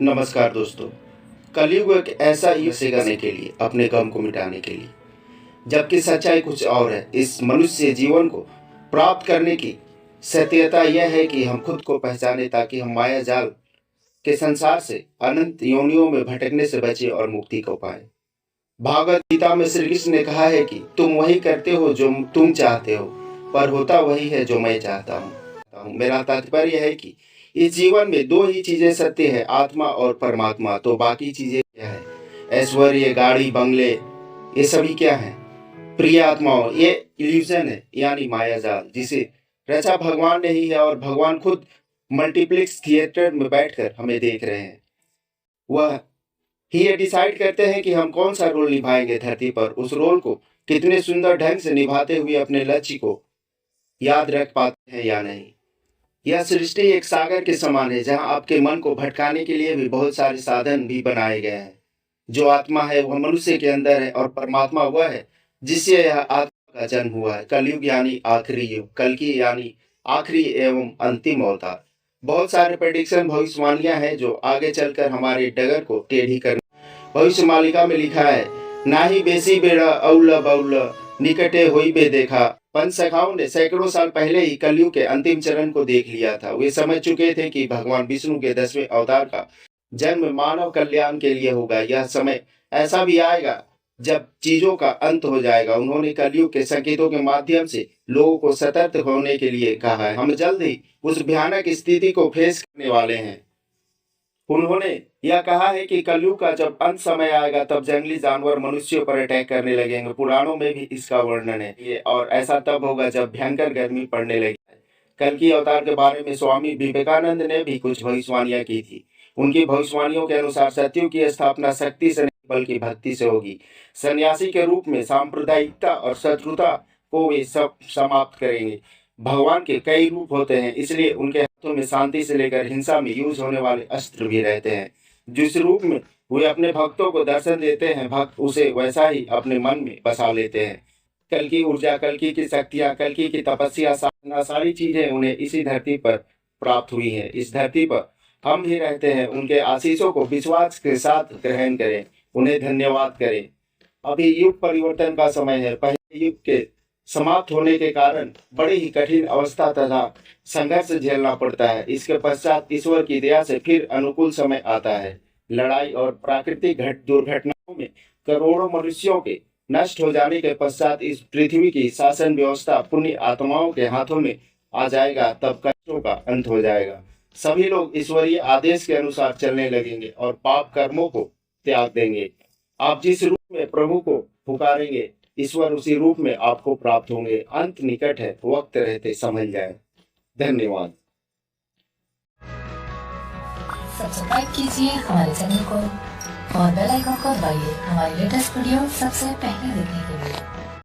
नमस्कार दोस्तों। कलयुग एक ऐसा युग से करने के लिए, अपने गम को मिटाने के लिए, जबकि सच्चाई कुछ और है। इस मनुष्य जीवन को प्राप्त करने की सत्यता यह है कि हम खुद को पहचाने, ताकि हम माया जाल के संसार से अनंत योनियों में भटकने से बचे और मुक्ति को पाए। भागवत गीता में श्री कृष्ण ने कहा है कि तुम वही करते हो जो तुम चाहते हो, पर होता वही है जो मैं चाहता हूँ। मेरा तात्पर्य है कि इस जीवन में दो ही चीजें सत्य है, आत्मा और परमात्मा। तो बाकी चीजें क्या है? ऐश्वर्य, गाड़ी, बंगले, ये सभी क्या है? प्रिय आत्माओं, ये इल्यूजन है, यानी माया जाल, जिसे रचा भगवान ने ही है। और भगवान खुद मल्टीप्लेक्स थिएटर में बैठकर हमें देख रहे हैं। वह ही ये डिसाइड करते हैं कि हम कौन सा रोल निभाएंगे धरती पर। उस रोल को कितने सुंदर ढंग से निभाते हुए अपने लक्ष्य को याद रख पाते हैं या नहीं। यह सृष्टि एक सागर के समान है, जहां आपके मन को भटकाने के लिए भी बहुत सारे साधन भी बनाए गए हैं। जो आत्मा है वह मनुष्य के अंदर है, और परमात्मा वह है जिससे यह आत्मा का जन्म हुआ है। कलयुग यानी आखिरी युग, कल्कि यानी आखिरी एवं अंतिम अवतार। बहुत सारे प्रेडिक्शन, भविष्यवाणियां हैं जो आगे चलकर हमारे डगर को टेढ़ी कर। भविष्य मालिका में लिखा है, ना ही बेसी बेड़ा औल बउल निकटे होई बे देखा। पंच सखाओं ने सैकड़ों साल पहले ही कलयुग के अंतिम चरण को देख लिया था। वे समझ चुके थे कि भगवान विष्णु के 10वें अवतार का जन्म मानव कल्याण के लिए होगा। यह समय ऐसा भी आएगा जब चीजों का अंत हो जाएगा। उन्होंने कलयुग के संकेतों के माध्यम से लोगों को सतर्क होने के लिए कहा है। हम जल्द ही उस भयानक स्थिति को फेस करने वाले हैं। उन्होंने यह कहा है कि कलयुग का जब अंत समय आएगा, तब जंगली जानवर मनुष्यों पर अटैक करने लगेंगे। पुराणों में भी इसका वर्णन है ये, और ऐसा तब होगा जब भयंकर गर्मी पड़ने लगेगी। कल की अवतार के बारे में स्वामी विवेकानंद ने भी कुछ भविष्यवाणियां की थी। उनकी भविष्यवाणियों के अनुसार सत्युग की स्थापना शक्ति से नहीं बल्कि भक्ति से होगी। सन्यासी के रूप में सांप्रदायिकता और शत्रुता को वे सब समाप्त करेंगे। भगवान के कई रूप होते हैं, इसलिए उनके हाथों में शांति से लेकर हिंसा में यूज होने वाले अस्त्र भी रहते हैं। जिस रूप में वे अपने भक्तों को दर्शन देते हैं, भक्त उसे वैसा ही अपने मन में बसा लेते हैं। कल की ऊर्जा, कल की शक्तियां, कल की तपस्या, साधना, सारी चीजें उन्हें इसी धरती पर प्राप्त हुई हैं। इस धरती पर हम ही रहते हैं। उनके आशीषों को विश्वास के साथ ग्रहण करें, उन्हें धन्यवाद करें। अभी युग परिवर्तन का समय है। पहले युग के समाप्त होने के कारण बड़ी ही कठिन अवस्था तथा संघर्ष झेलना पड़ता है। इसके पश्चात ईश्वर की दया से फिर अनुकूल समय आता है। लड़ाई और प्राकृतिक दुर्घटनाओं में करोड़ों मनुष्यों के नष्ट हो जाने के पश्चात इस पृथ्वी की शासन व्यवस्था पुण्य आत्माओं के हाथों में आ जाएगा। तब कष्टों का अंत हो जाएगा। सभी लोग ईश्वरीय आदेश के अनुसार चलने लगेंगे और पाप कर्मों को त्याग देंगे। आप जिस रूप में प्रभु को पुकारेंगे, ईश्वर उसी रूप में आपको प्राप्त होंगे। अंत निकट है, वक्त रहते समझ जाए। धन्यवाद। सब्सक्राइब कीजिए हमारे चैनल को और बेल आइकन को दबाइए हमारी लेटेस्ट वीडियो सबसे पहले देखने के लिए।